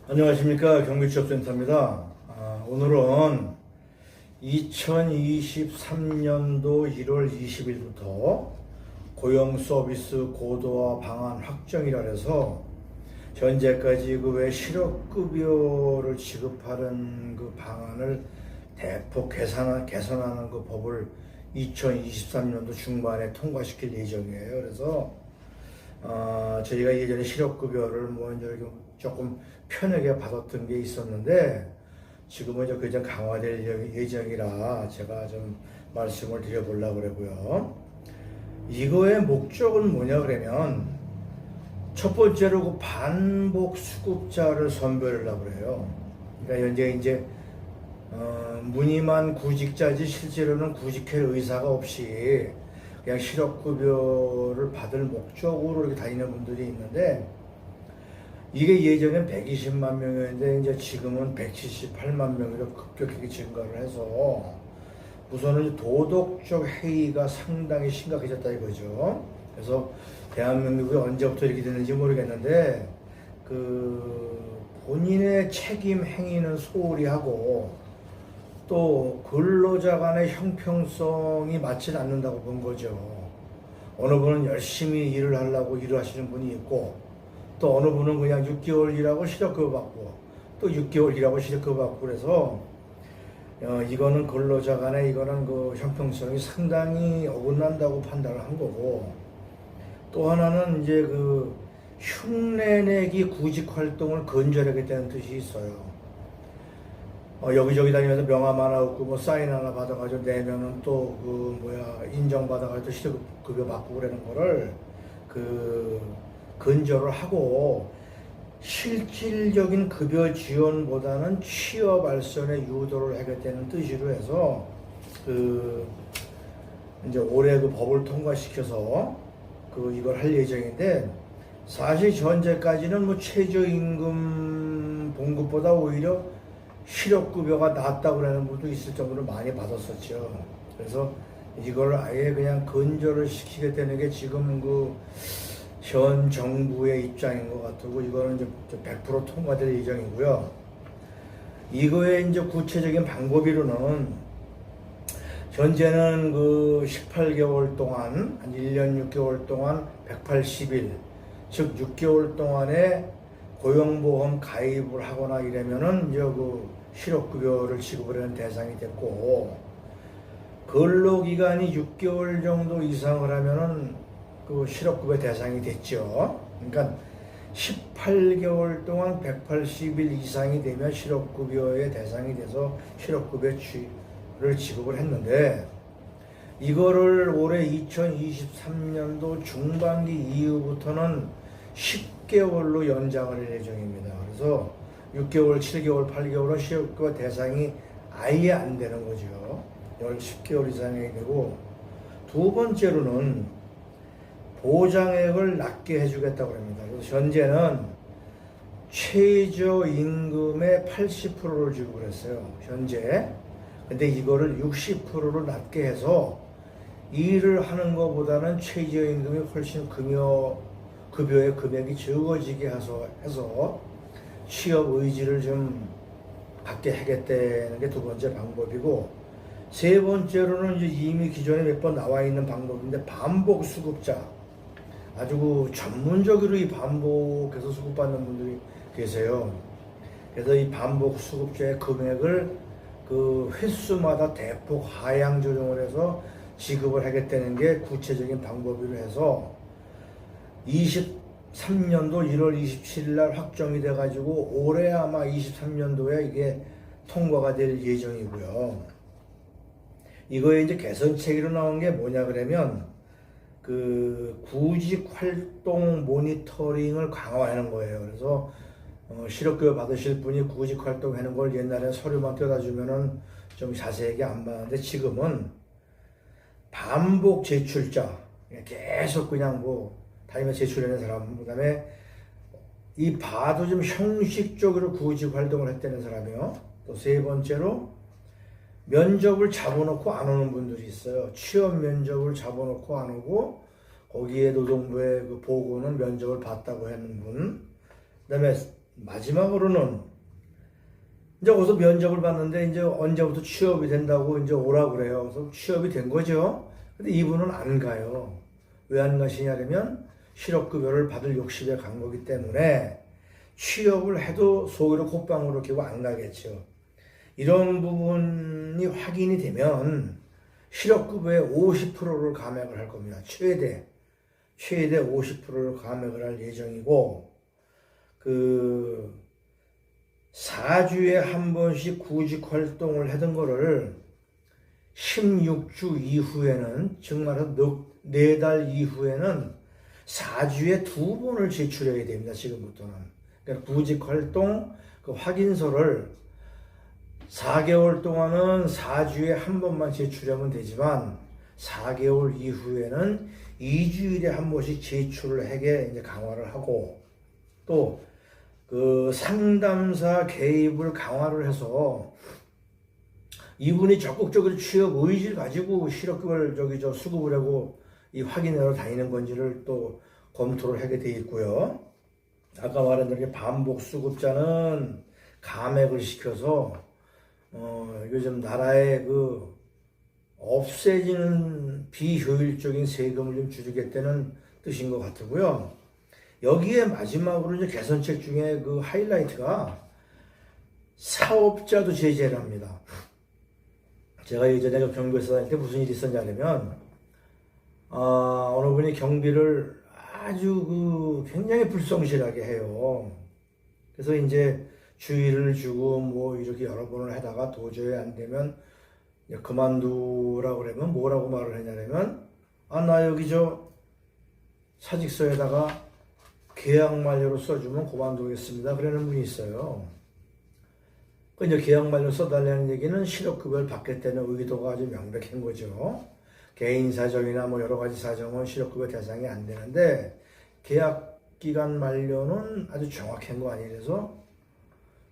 안녕하십니까, 경기취업센터입니다. 오늘은 2023년도 1월 20일부터 고용서비스 고도화 방안 확정이라 해서 현재까지 그 외 실업급여를 지급하는 그 방안을 대폭 개선하는 그 법을 2023년도 중반에 통과시킬 예정이에요. 그래서 저희가 예전에 실업급여를 뭐 이제 조금 편하게 받았던 게 있었는데 지금은 이제 그게 강화될 예정이라 제가 좀 말씀을 드려보려고 그러고요. 이거의 목적은 뭐냐 그러면 첫 번째로 그 반복 수급자를 선별하려고 그래요. 그러니까 현재 이제 무늬만 구직자지 실제로는 구직할 의사가 없이 그냥 실업급여를 받을 목적으로 이렇게 다니는 분들이 있는데 이게 예전엔 120만 명이었는데 이제 지금은 178만 명으로 급격하게 증가를 해서 우선은 도덕적 해이가 상당히 심각해졌다 이거죠. 그래서 대한민국이 언제부터 이렇게 됐는지 모르겠는데 그 본인의 책임 행위는 소홀히 하고 또 근로자 간의 형평성이 맞지 않는다고 본 거죠. 어느 분은 열심히 일을 하려고 일을 하시는 분이 있고 또 어느 분은 그냥 6개월 일하고 실업급여 받고 또 6개월 일하고 실업급여 받고 그래서 이거는 근로자 간의 이거는 그 형평성이 상당히 어긋난다고 판단을 한 거고 또 하나는 이제 그 흉내내기 구직 활동을 건절하겠다는 뜻이 있어요. 여기저기 다니면서 명함 하나 얻고 뭐 사인 하나 받아가지고 내면은 또 그 인정받아가지고 실업급여 받고 그러는 거를 그 근절을 하고 실질적인 급여 지원보다는 취업 발전에 유도를 하겠다는 뜻으로 해서 그 이제 올해 그 법을 통과시켜서 그 이걸 할 예정인데 사실 현재까지는 뭐 최저임금 봉급보다 오히려 실업급여가 낫다고 하는 분도 있을 정도로 많이 받았었죠. 그래서 이걸 아예 그냥 근절을 시키겠다는 게 지금 그 현 정부의 입장인 것 같고 이거는 이제 100% 통과될 예정이고요. 이거의 이제 구체적인 방법으로는 현재는 그 18개월 동안 한 1년 6개월 동안 180일 즉 6개월 동안에 고용보험 가입을 하거나 이러면은 이제 그 실업급여를 지급을 하는 대상이 됐고 근로기간이 6개월 정도 이상을 하면은 그 실업급여 대상이 됐죠. 그러니까 18개월 동안 180일 이상이 되면 실업급여의 대상이 돼서 실업급여를 지급을 했는데 이거를 올해 2023년도 중반기 이후부터는 10개월로 연장을 할 예정입니다. 그래서 6개월, 7개월, 8개월은 실업급여 대상이 아예 안 되는 거죠. 10개월 이상이 되고 두 번째로는 보장액을 낮게 해주겠다고 합니다. 그래서 현재는 최저임금의 80%를 지급을 했어요. 현재. 근데 이거를 60%로 낮게 해서 일을 하는 것보다는 최저임금이 훨씬 급여의 금액이 적어지게 해서 취업 의지를 좀 갖게 하겠다는 게 두 번째 방법이고 세 번째로는 이제 이미 기존에 몇 번 나와 있는 방법인데 반복 수급자 아주 그 전문적으로 이 반복해서 수급받는 분들이 계세요. 그래서 이 반복 수급자의 금액을 그 횟수마다 대폭 하향 조정을 해서 지급을 하겠다는 게 구체적인 방법으로 해서 23년도 1월 27일 날 확정이 돼가지고 올해 아마 23년도에 이게 통과가 될 예정이고요. 이거에 이제 개선책으로 나온 게 뭐냐 그러면 그 구직 활동 모니터링을 강화하는 거예요. 그래서 실업급여 받으실 분이 구직 활동하는 걸 옛날에 서류만 떼다 주면은 좀 자세하게 안 봤는데 지금은 반복 제출자 계속 그냥 뭐 다니면서 제출하는 사람 그다음에 이 봐도 좀 형식적으로 구직 활동을 했다는 사람이요. 또 세 번째로 면접을 잡아놓고 안 오는 분들이 있어요. 취업 면접을 잡아놓고 안 오고 거기에 노동부의 그 보고는 면접을 봤다고 하는 분. 그다음에 마지막으로는 이제 거기서 면접을 봤는데 이제 언제부터 취업이 된다고 이제 오라 그래요. 그래서 취업이 된 거죠. 근데 이분은 안 가요. 왜 안 가시냐면 실업급여를 받을 욕심에 간 거기 때문에 취업을 해도 속으로 콧방울을 켜고 안 가겠죠. 이런 부분이 확인이 되면 실업급여의 50%를 감액을 할 겁니다. 최대 50%를 감액을 할 예정이고, 4주에 한 번씩 구직 활동을 하던 거를 16주 이후에는, 즉 말해서 4달 이후에는 4주에 2번을 제출해야 됩니다. 지금부터는. 그러니까 구직 활동 그 확인서를 4개월 동안은 4주에 한 번만 제출하면 되지만 4개월 이후에는 2주일에 한 번씩 제출을 하게 이제 강화를 하고, 또 그 상담사 개입을 강화를 해서 이분이 적극적으로 취업 의지를 가지고 실업급여를 수급을 하고 이 확인하러 다니는 건지를 또 검토를 하게 돼 있고요. 아까 말한 대로 반복 수급자는 감액을 시켜서 요즘 나라의 그 없애지는 비효율적인 세금을 좀 줄이겠다는 뜻인 것 같고요. 여기에 마지막으로 이제 개선책 중에 그 하이라이트가 사업자도 제재를 합니다. 제가 예전에 경비에서 다닐 때 무슨 일이 있었냐면, 어느 분이 경비를 아주 굉장히 불성실하게 해요. 그래서 이제 주의를 주고 뭐 이렇게 여러 번을 하다가 도저히 안 되면 그만두라고 그러면 뭐라고 말을 했냐면, 나 여기 사직서에다가 계약 만료로 써주면 그만두겠습니다. 그러는 분이 있어요. 이제 계약 만료 써달라는 얘기는 실업급여를 받겠다는 의도가 아주 명백한 거죠. 개인 사정이나 뭐 여러 가지 사정은 실업급여 대상이 안 되는데, 계약 기간 만료는 아주 정확한 거 아니라서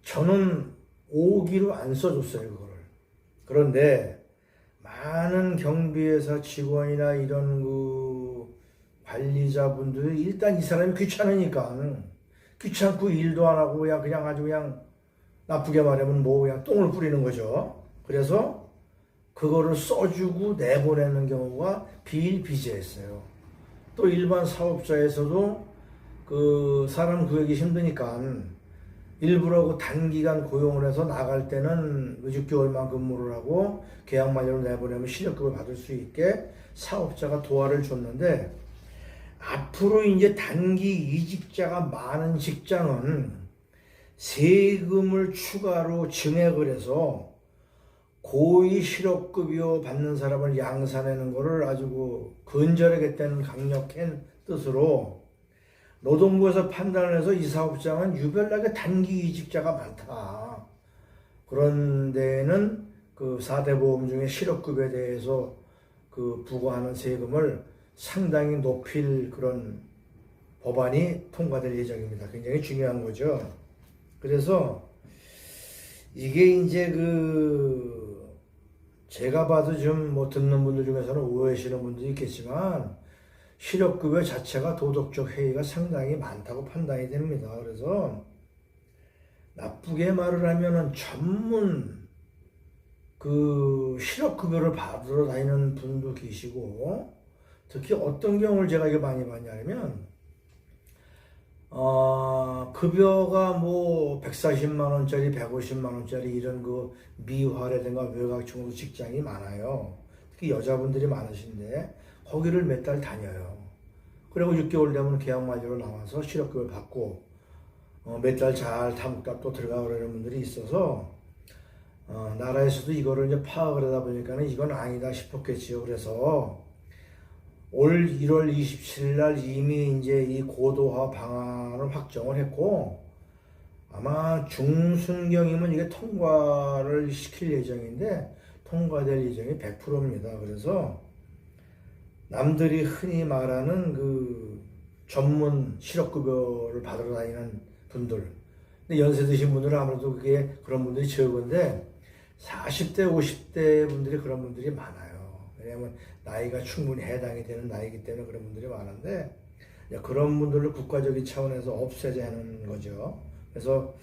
저는 5기로 안 써줬어요, 그거를. 그런데 많은 경비회사 직원이나 이런 관리자분들이 일단 이 사람이 귀찮으니까 귀찮고 일도 안 하고 그냥 아주 나쁘게 말하면 그냥 똥을 뿌리는 거죠. 그래서 그거를 써주고 내보내는 경우가 비일비재했어요. 또 일반 사업자에서도 그 사람 구하기 힘드니까 일부러 단기간 고용을 해서 나갈 때는 6개월만 근무를 하고 계약 만료로 내보내면 실업급을 받을 수 있게 사업자가 도와를 줬는데, 앞으로 이제 단기 이직자가 많은 직장은 세금을 추가로 증액을 해서 고위 실업급여 받는 사람을 양산하는 것을 아주 근절하겠다는 강력한 뜻으로 노동부에서 판단을 해서 이 사업장은 유별나게 단기 이직자가 많다. 그런 데는 4대 보험 중에 실업급여에 대해서 부과하는 세금을 상당히 높일 그런 법안이 통과될 예정입니다. 굉장히 중요한 거죠. 그래서 이게 이제 제가 봐도 좀 듣는 분들 중에서는 오해하시는 분들이 있겠지만, 실업급여 자체가 도덕적 해이가 상당히 많다고 판단이 됩니다. 그래서 나쁘게 말을 하면은 전문 실업급여를 받으러 다니는 분도 계시고, 특히 어떤 경우를 제가 이게 많이 봤냐면, 급여가 140만 원짜리, 150만 원짜리 이런 미화라든가 외곽층으로 직장이 많아요. 특히 여자분들이 많으신데 거기를 몇 달 다녀요. 그리고 6개월 되면 계약 만료로 나와서 실업급여 받고 몇 달 잘 타먹다 또 들어가고 그러는 분들이 있어서 나라에서도 이거를 이제 파악을 하다 보니까는 이건 아니다 싶었겠지요. 그래서 올 1월 27일 날 이미 이제 이 고도화 방안을 확정을 했고, 아마 중순경이면 이게 통과를 시킬 예정인데 통과될 예정이 100%입니다. 그래서 남들이 흔히 말하는 전문 실업급여를 받으러 다니는 분들, 근데 연세 드신 분들은 아무래도 그런 분들이 적은데 40대, 50대 분들이 그런 분들이 많아요. 왜냐하면 나이가 충분히 해당이 되는 나이기 때문에 그런 분들이 많은데, 그런 분들을 국가적인 차원에서 없애자 하는 거죠. 그래서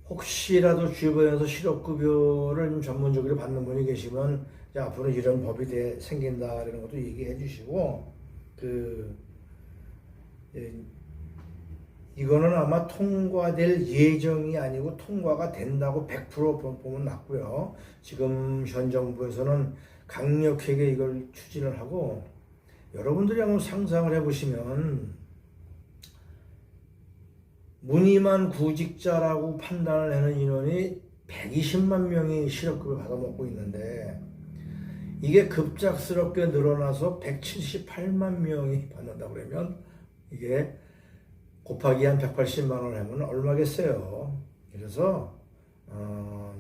혹시라도 주변에서 실업급여를 좀 전문적으로 받는 분이 계시면 이제 앞으로 이런 법이 생긴다 이런 것도 얘기해 주시고 예, 이거는 아마 통과될 예정이 아니고 통과가 된다고 100% 보면 맞고요. 지금 현 정부에서는 강력하게 이걸 추진을 하고 여러분들이 한번 상상을 해보시면 무늬만 구직자라고 판단을 하는 인원이 120만 명이 실업급여를 받아먹고 있는데 이게 급작스럽게 늘어나서 178만 명이 받는다고 그러면 이게 곱하기 한 180만 원을 하면 얼마겠어요. 그래서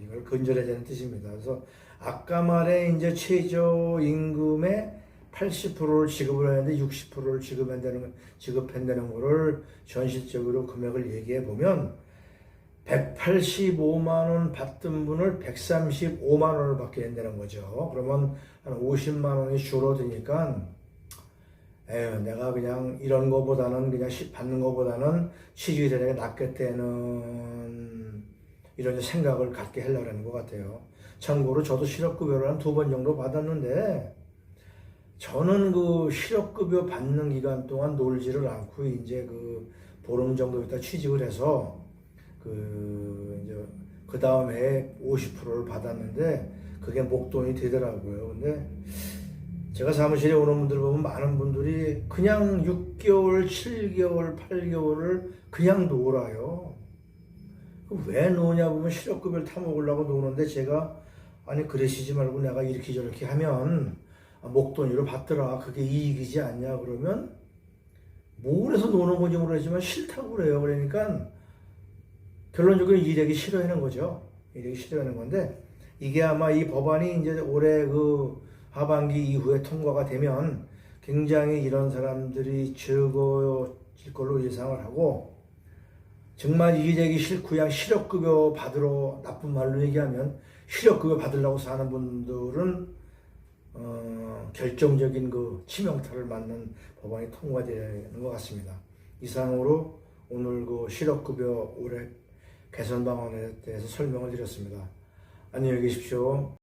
이걸 근절해야 되는 뜻입니다. 그래서 아까 말에 이제 최저임금의 80%를 지급을 하는데 60%를 지급한다는 거를 현실적으로 금액을 얘기해 보면 185만 원 받던 분을 135만 원을 받게 된다는 거죠. 그러면 한 50만 원이 줄어드니까 에휴, 내가 그냥 이런 거보다는 그냥 받는 거보다는 취직이 되는 게 낫겠다는 이런 생각을 갖게 하려는 것 같아요. 참고로 저도 실업급여를 한 2번 정도 받았는데 저는 그 실업급여 받는 기간 동안 놀지를 않고 이제 그 보름 정도 있다 취직을 해서 그 다음 해에 50%를 받았는데 그게 목돈이 되더라고요. 근데 제가 사무실에 오는 분들 보면 많은 분들이 그냥 6개월, 7개월, 8개월을 그냥 놀아요. 왜 노냐 보면 실업급여를 타먹으려고 노는데 제가 아니 그러시지 말고 내가 이렇게 저렇게 하면 목돈으로 받더라. 그게 이익이지 않냐 그러면 뭘 해서 노는 건지 모르겠지만 싫다고 그래요. 그러니까 결론적으로 일하기 싫어하는 거죠. 일하기 싫어하는 건데 이게 아마 이 법안이 이제 올해 그 하반기 이후에 통과가 되면 굉장히 이런 사람들이 적어질 걸로 예상을 하고 정말 일하기 싫고 그냥 실업급여 받으러 나쁜 말로 얘기하면 실업급여 받으려고 사는 분들은 결정적인 그 치명타를 맞는 법안이 통과되는 것 같습니다. 이상으로 오늘 그 실업급여 올해 개선 방안에 대해서 설명을 드렸습니다. 안녕히 계십시오.